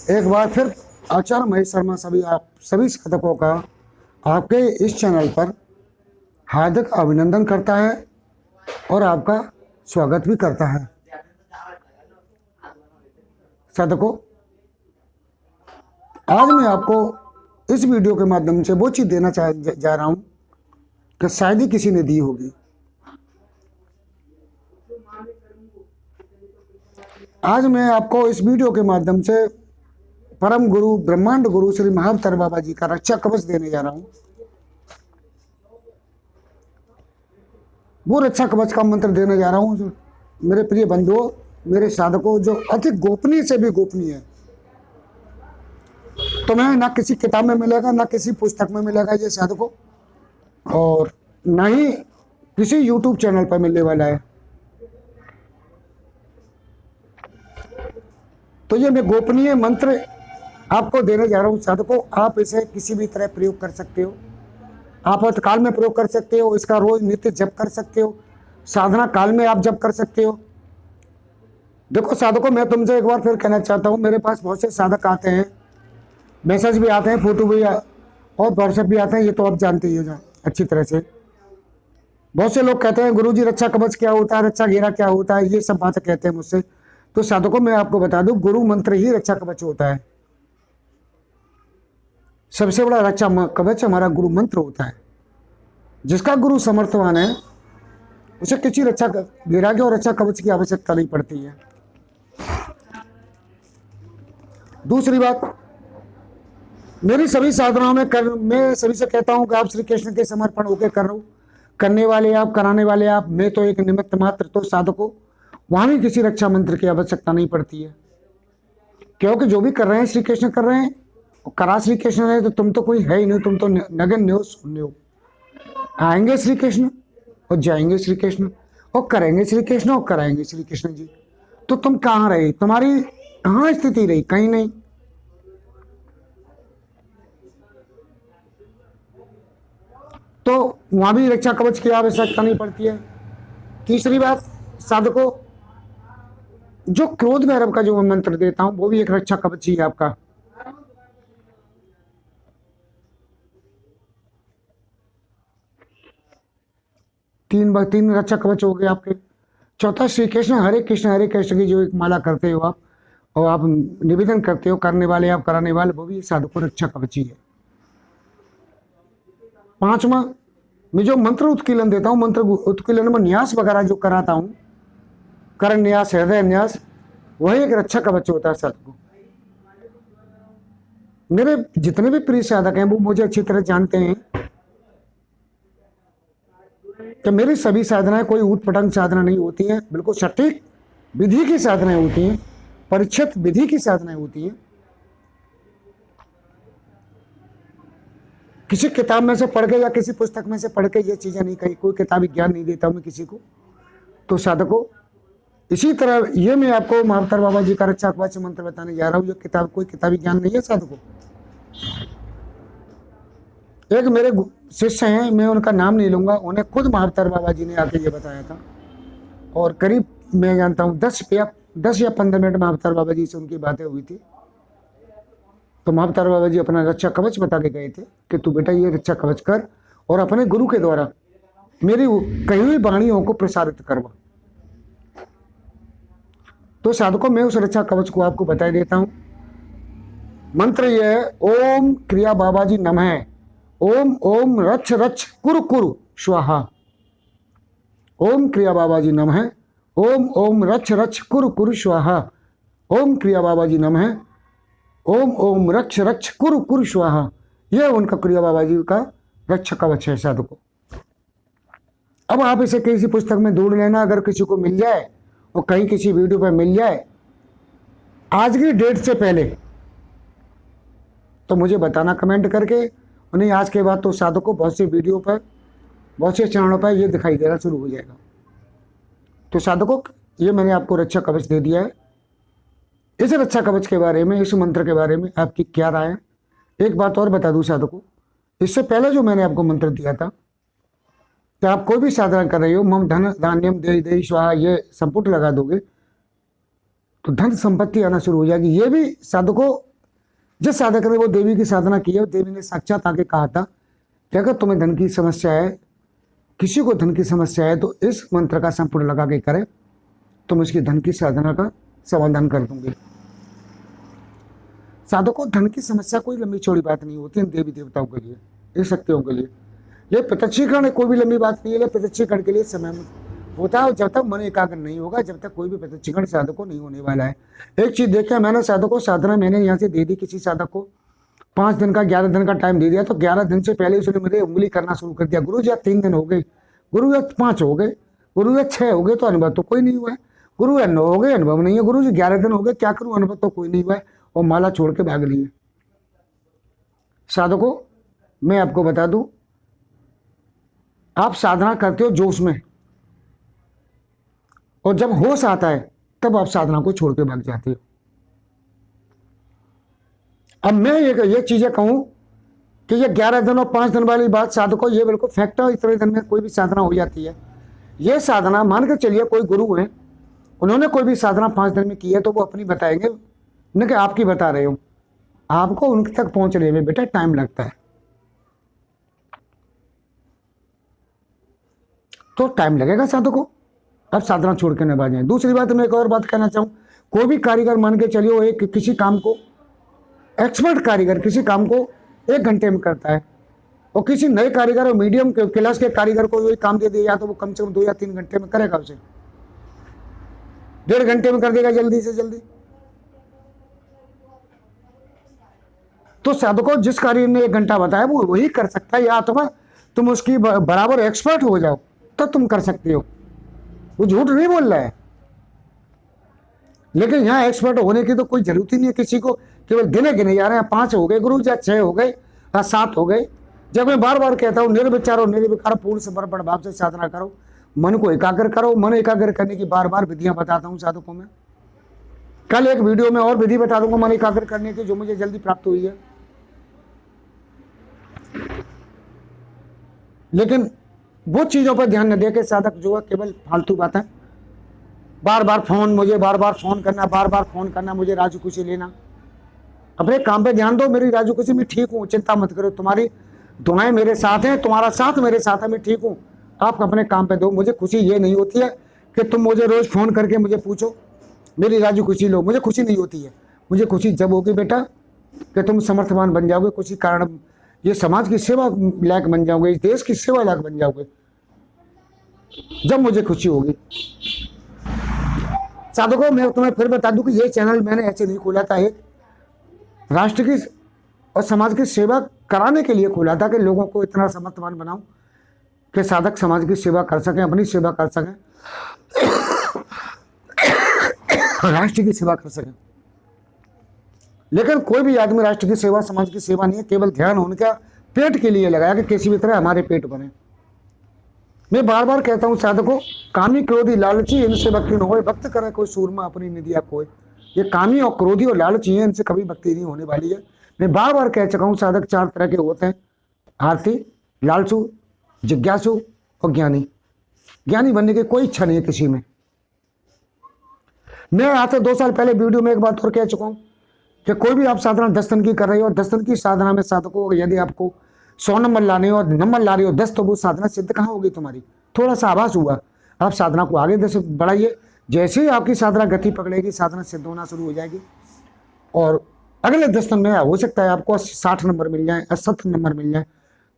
एक बार फिर आचार्य महेश शर्मा सभी साधकों का आपके इस चैनल पर हार्दिक अभिनंदन करता है और आपका स्वागत भी करता है। साधकों, आज मैं आपको इस वीडियो के माध्यम से वो चीज़ देना जा रहा हूं कि शायद ही किसी ने दी होगी। आज मैं आपको इस वीडियो के माध्यम से परम गुरु ब्रह्मांड गुरु श्री महाअवतार बाबा जी का रक्षा कवच देने जा रहा हूं। वो रक्षा कवच का मंत्र देने जा रहा हूं जो मेरे प्रिय बंधुओं, मेरे साधकों, जो अति गोपनीय से भी गोपनीय है। तुम्हें ना किसी किताब में मिलेगा, ना किसी पुस्तक में मिलेगा ये साधकों, और ना ही किसी यूट्यूब चैनल पर मिलने वाला है। तो ये मैं गोपनीय मंत्र आपको देने जा रहा हूं साधकों। आप इसे किसी भी तरह प्रयोग कर सकते हो। आपातकाल में प्रयोग कर सकते हो, इसका रोज नित्य जप कर सकते हो, साधना काल में आप जप कर सकते हो। देखो साधकों, मैं तुमसे एक बार फिर कहना चाहता हूं, मेरे पास बहुत से साधक आते हैं, मैसेज भी आते हैं, फोटो भी और व्हाट्सएप भी आते हैं, ये तो आप जानते ही हो अच्छी तरह से। बहुत से लोग कहते हैं गुरुजी रक्षा कवच क्या होता है, रक्षा घेरा क्या होता है, ये सब बातें कहते हैं मुझसे। तो साधकों, मैं आपको बता दूं, गुरु मंत्र ही रक्षा कवच होता है। सबसे बड़ा रक्षा कवच हमारा गुरु मंत्र होता है। जिसका गुरु समर्थवान है उसे किसी रक्षा घेरा की और रक्षा कवच की आवश्यकता नहीं पड़ती है। दूसरी बात, मेरी सभी साधनाओं में मैं सभी से कहता हूं कि आप श्री कृष्ण के समर्पण होकर करने वाले आप, कराने वाले आप, मैं तो एक निमित्त मात्र। तो साधकों, वहां भी किसी रक्षा मंत्र की आवश्यकता नहीं पड़ती है, क्योंकि जो भी कर रहे हैं श्री कृष्ण कर रहे हैं, और करा श्री कृष्ण है। तो तुम तो कोई है ही नहीं, तुम तो नगण्य हो, शून्य हो। आएंगे श्री कृष्ण और जाएंगे श्री कृष्ण, और करेंगे श्री कृष्ण और कराएंगे श्री कृष्ण जी। तो तुम कहाँ रहे, तुम्हारी कहाँ स्थिति रही? कहीं नहीं। तो वहां भी रक्षा कवच की आवश्यकता नहीं पड़ती है। तीसरी बात साधकों, जो क्रोध भैरव का जो मैं मंत्र देता हूं वो भी एक रक्षा कवच ही है आपका। तीन रक्षा कवच हो गए आपके। चौथा, श्री कृष्ण हरे कृष्ण की जो एक माला करते हो आप, और आप निवेदन करते हो, करने वाले आप, कराने वाले, वो भी साधकों रक्षा कवच ही है। पांचवा, मैं जो मंत्र उत्कीलन देता हूं, मंत्र उत्कीलन में न्यास वगैरह जो कराता हूं, करण न्यास, हृदय न्यास, वही एक रक्षा कवच होता है साधकों। मेरे जितने भी प्रिय साधक हैं वो मुझे अच्छी तरह जानते हैं कि मेरी सभी साधनाएं कोई ऊट पटांग साधना नहीं होती हैं, बिल्कुल सटीक विधि की साधनाएं होती हैं, परिचित विधि की साधनाएं होती हैं। किसी किताब में से पढ़ के या किसी पुस्तक में से पढ़ के ये चीजें नहीं कही, कोई किताबी ज्ञान नहीं देता मैं किसी को। तो साधकों, इसी तरह ये मैं आपको महाअवतार बाबा जी का रक्षा कवच मंत्र बताने जा रहा हूँ। ये कोई किताबी ज्ञान नहीं है साधकों। एक मेरे शिष्य हैं, मैं उनका नाम नहीं लूंगा, उन्हें खुद महाअवतार बाबा जी ने आके ये बताया था, और करीब मैं जानता हूँ 10 या 15 मिनट महाअवतार बाबा जी से उनकी बातें हुई थी। तो महाअवतार बाबा जी अपना रक्षा कवच बता के गए थे कि तू बेटा ये रक्षा कवच कर, और अपने गुरु के द्वारा मेरी कही हुई वाणियों को प्रसारित करवा। तो साधकों, मैं उस रक्षा कवच को आपको बता देता हूं। मंत्र ये है, ओम क्रिया बाबा जी नमः, ओम ओम रक्ष रक्ष कुरु कुरु स्वाहा। ओम क्रिया बाबा जी नमः, ओम ओम रक्ष रक्ष कुरु कुरु स्वाहा। ओम क्रिया बाबा जी नमः, ओम ओम रक्ष रक्ष कुरु कुरु स्वाहा। यह उनका क्रिया बाबा जी का रक्षा कवच है साधकों। अब आप इसे किसी पुस्तक में ढूंढ लेना, अगर किसी को मिल जाए और कहीं किसी वीडियो पर मिल जाए आज की डेट से पहले, तो मुझे बताना कमेंट करके। उन्हें आज के बाद तो साधकों बहुत से वीडियो पर, बहुत से चैनलों पर ये दिखाई देना शुरू हो जाएगा। तो साधकों, ये मैंने आपको रक्षा कवच दे दिया है। इस रक्षा कवच के बारे में, इस मंत्र के बारे में आपकी क्या राय है? एक बात और बता दूं साधकों, इससे पहले जो मैंने आपको मंत्र दिया था कि आप कोई भी साधना कर रहे हो, मम धन धान्यम दे स्वाहा, ये संपुट लगा दोगे तो धन संपत्ति आना शुरू हो जाएगी। ये भी साधकों जिस साधक ने वो देवी की साधना की है, देवी ने साक्षात आके कहा था कि अगर तुम्हें धन की समस्या है, किसी को धन की समस्या है, तो इस मंत्र का संपूर्ण लगा के करे, तुम इसकी धन की साधना का समाधान कर दूंगी। साधकों, धन की समस्या कोई लंबी चौड़ी बात नहीं होती है देवी देवताओं के लिए, ये शक्तियों के लिए। ये प्रत्यक्षीकरण कोई भी लंबी बात नहीं है। प्रत्यक्षीकरण के लिए समय होता है, जब तक मन एकाग्र नहीं होगा, जब तक कोई भी प्रत्यक्षीकरण साधक को नहीं होने वाला है। एक चीज देखिए, मैंने साधकों साधना मैंने यहाँ से दे दी किसी साधक को, 5 दिन का 11 दिन का टाइम दे दिया, तो 11 दिन से पहले उसने मेरे उंगली करना शुरू कर दिया। गुरु जी 3 दिन हो गए, गुरु जी 5 हो गए, गुरु जी 6 हो गए, तो अनुभव तो कोई नहीं हुआ है। गुरु 9 हो गए, अनुभव नहीं है। गुरु जी 11 दिन हो गए, क्या करूं, अनुभव तो कोई नहीं हुआ है, और माला छोड़ के भाग लिए। साधकों, मैं आपको बता दूं, आप साधना करते हो जोश में, और जब होश आता है तब आप साधना को छोड़ के भाग जाते हो। अब मैं ये चीजें कहूं कि ये 11 दिन और 5 दिन वाली बात साधकों, ये बिल्कुल फैक्ट है। इतने दिन में कोई भी साधना हो जाती है। ये साधना मान के चलिए कोई गुरु है, उन्होंने कोई भी साधना 5 दिन में की है, तो वो अपनी बताएंगे, न कि आपकी बता रहे हो। आपको उनके तक पहुंचने में बेटा टाइम लगता है, तो टाइम लगेगा साधकों। अब साधना छोड़ के न भागें। दूसरी बात, मैं एक और बात कहना चाहूँ, कोई भी कारीगर मान के चलिए, एक किसी काम को, एक्सपर्ट कारीगर किसी काम को 1 घंटे में करता है, और किसी नए कारीगर और मीडियम क्लास के कारीगर को वही काम दे दिया, तो वो कम से कम 2 या 3 घंटे में करेगा, उसे 1.5 घंटे में कर देगा जल्दी से जल्दी। तो साधकों, जिस कारीगर ने 1 घंटा बताया वो वही कर सकता है, या तो तुम उसकी बराबर एक्सपर्ट हो जाओ तो तुम कर सकते हो। वो झूठ नहीं बोल रहा है, लेकिन यहाँ एक्सपर्ट होने की तो कोई जरूरत ही नहीं है किसी को। केवल गिने गिने जा रहे हैं, 5 हो गए गुरु, या 6 हो गए, 7 हो गए। जब मैं बार बार कहता हूँ, निर्विचार और निर्विकार पूर्ण समर्पण भाव से साधना करो, मन को एकाग्र करो। मन एकाग्र करने की बार बार विधियां बताता हूँ साधकों में। कल एक वीडियो में और विधि बता दूंगा मन एकाग्र करने की, जो मुझे जल्दी प्राप्त हुई है। लेकिन वो चीजों पर ध्यान न देके साधक जो है केवल फालतू बातें, बार बार फोन करना, बार बार फोन करना, मुझे राजू खुशी लेना। अपने काम पे ध्यान दो। मेरी राजू खुशी, मैं ठीक हूँ, चिंता मत करो, तुम्हारी दुआएं मेरे साथ हैं, तुम्हारा साथ मेरे साथ है, मैं ठीक हूँ। आप अपने काम पे दो। मुझे खुशी ये नहीं होती है कि तुम मुझे रोज फोन करके मुझे पूछो मेरी राजू खुशी लो, मुझे खुशी नहीं होती है। मुझे खुशी जब होगी बेटा कि तुम समर्थवान बन जाओगे, किसी कारण ये समाज की सेवा लायक बन जाओगे, इस देश की सेवा लायक बन जाओगे, जब मुझे खुशी होगी। साधकों, मैं तुम्हें फिर बता दूं कि ये चैनल मैंने ऐसे नहीं खोला था, एक राष्ट्र की और समाज की सेवा कराने के लिए खोला था, कि लोगों को इतना समर्थवान बनाऊं कि साधक समाज की सेवा कर सकें, अपनी सेवा कर सकें, राष्ट्र की सेवा कर सकें। लेकिन कोई भी आदमी राष्ट्र की सेवा, समाज की सेवा नहीं है, केवल ध्यान उनका पेट के लिए लगाया कि किसी भी तरह हमारे पेट बने। मैं बार बार कहता हूं साधकों, कामी क्रोधी लालची इनसे भक्ति न होए, भक्त करे कोई सूरमा अपनी निधिया खोए। ये कामी और क्रोधी और लालची है, इनसे कभी भक्ति नहीं होने वाली है। मैं बार बार कह चुका हूं, साधक 4 तरह के होते हैं, आरती, लालचू, जिज्ञासु और ज्ञानी। ज्ञानी बनने की कोई इच्छा नहीं है किसी में। मैं आज से 2 साल पहले वीडियो में एक बात और कह चुका हूं कि कोई भी आप साधना 10 दिन की कर रही हो, 10 दिन की साधना में साधकों, यदि आपको 100 नंबर लाने हो और नंबर ला रही हो 10, तो वो साधना सिद्ध कहाँ होगी तुम्हारी? थोड़ा सा आभास हुआ। आप साधना को आगे 10 बढ़ाइए, जैसे ही आपकी साधना गति पकड़ेगी, साधना सिद्ध होना शुरू हो जाएगी। और अगले 10 दिन में हो सकता है आपको 60 नंबर मिल जाए, 70 नंबर मिल जाए,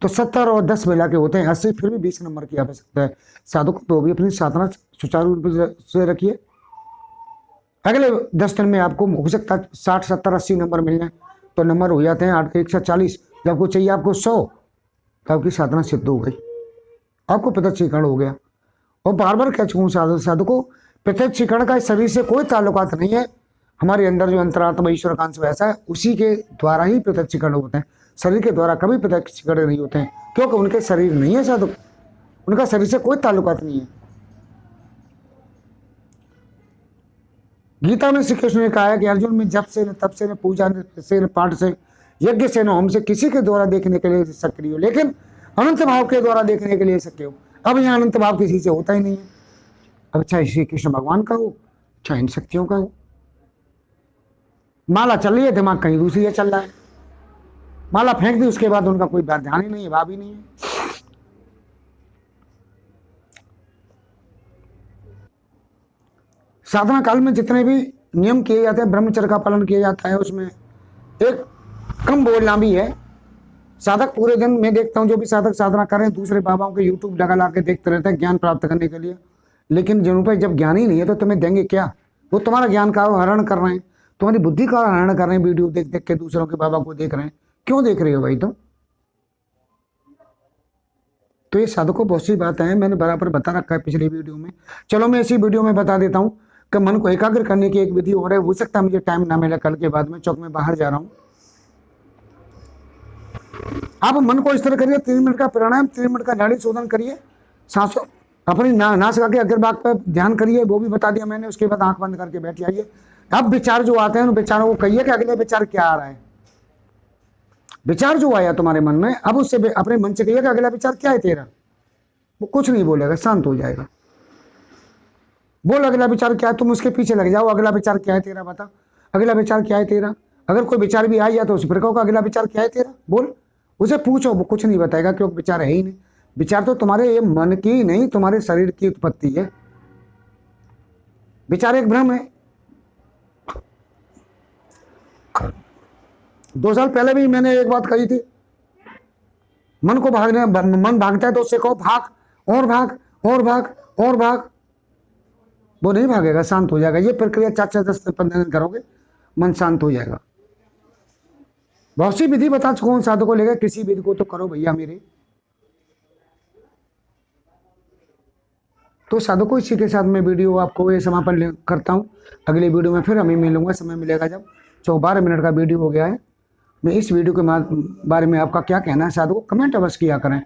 तो 70 और 10 मिला के होते हैं 80, फिर भी 20 नंबर की आवश्यकता है। साधकों तो भी अपनी साधना सुचारू रूप से रखिए। अगले 10 दिन में आपको हो सकता है 60, 70, 80 नंबर मिल जाए, तो नंबर हो जाते हैं 140। जब को चाहिए आपको 100, तो आपकी साधना सिद्ध हो गई, आपको प्रत्यक्षीकरण हो गया। और बार बार कह चुका हूँ साधकों, प्रत्यक्षीकरण का शरीर से कोई ताल्लुकात नहीं है। हमारे अंदर जो अंतरात्मा ईश्वर का अंश वैसा है, उसी के द्वारा ही प्रत्यक्षीकरण होते हैं। शरीर के द्वारा कभी प्रत्यक्षीकरण नहीं होते हैं, क्योंकि उनके शरीर नहीं है साधक, उनका शरीर से कोई ताल्लुकात नहीं है। गीता में श्री कृष्ण ने कहा है कि अर्जुन, में जप से न तप से न पूजा से न पाठ से यज्ञ से न होम से किसी के द्वारा देखने के लिए सक्रिय हो, लेकिन अनंत भाव के द्वारा देखने के लिए सक्रिय हो। अब यहाँ अनंत भाव किसी से होता ही नहीं है। अब चाहे श्री कृष्ण भगवान का हो, चाहे इन शक्तियों का हो। माला चल रही है, दिमाग कहीं दूसरी है चल रहा है। माला फेंक दी, उसके बाद उनका कोई ध्यान ही नहीं है, भाव ही नहीं है। साधना काल में जितने भी नियम किए जाते हैं, ब्रह्मचर्य का पालन किया जाता है, उसमें एक कम बोलना भी है। साधक पूरे दिन मैं देखता हूँ जो भी साधक साधना कर रहे हैं, दूसरे बाबाओं के यूट्यूब लगा के देखते रहते हैं ज्ञान प्राप्त करने के लिए, लेकिन जिन पर जब ज्ञान ही नहीं है तो तुम्हें देंगे क्या? वो तुम्हारा ज्ञान का हरण कर रहे हैं, तुम्हारी बुद्धि का हरण कर रहे हैं, वीडियो देख देख के दूसरों के बाबा को देख रहे हैं। क्यों देख रहे हो भाई तुम? तो ये साधकों बहुत सी बात है, मैंने बराबर बता रखा है पिछली वीडियो में। चलो मैं इसी वीडियो में बता देता हूँ कि मन को एकाग्र करने की एक विधि और है। हो सकता है मुझे टाइम ना मिले कल के बाद में, चौक में बाहर जा रहा हूँ। आप मन को इस तरह करिए, 3 मिनट का प्राणायाम, 3 मिनट का नाड़ी शोधन करिए, सांसों अपनी नाक का के अग्रभाग पर ध्यान करिए, वो भी बता दिया मैंने। उसके बाद आंख बंद करके बैठ जाइए। अब विचार जो आते हैं उन विचारों को कहिए कि अगले विचार क्या आ रहा है। विचार जो आया तुम्हारे मन में, अब उससे अपने मन से कहिए कि अगला विचार क्या है तेरा। वो कुछ नहीं बोलेगा, शांत हो जाएगा। बोल अगला विचार क्या है, तुम उसके पीछे लग जाओ। अगला विचार क्या है तेरा, बता अगला विचार क्या है तेरा। अगर कोई विचार भी आ जाए तो उस पर कहो अगला विचार क्या है तेरा, बोल। उसे पूछो, वो कुछ नहीं बताएगा क्योंकि विचार है ही नहीं। विचार तो तुम्हारे ये मन की नहीं, तुम्हारे शरीर की उत्पत्ति है। विचार एक भ्रम है। 2 साल पहले भी मैंने एक बात कही थी, मन को भागने, मन भागता है तो उससे कहो भाग और भाग और भाग और भाग। वो नहीं भागेगा, शांत हो जाएगा। ये प्रक्रिया 4-4, 10-15 दिन करोगे, मन शांत हो जाएगा। बहुत सी विधि बता चुका हूं साधु को लेकर, किसी विधि को तो करो भैया मेरे। तो साधु को इसी के साथ मैं वीडियो आपको ये समापन करता हूं। अगली वीडियो में फिर हमें मिलूंगा, समय मिलेगा जब। 12 मिनट का वीडियो हो गया है। मैं इस वीडियो के बारे में आपका क्या कहना है साधु को कमेंट अवश्य किया करें।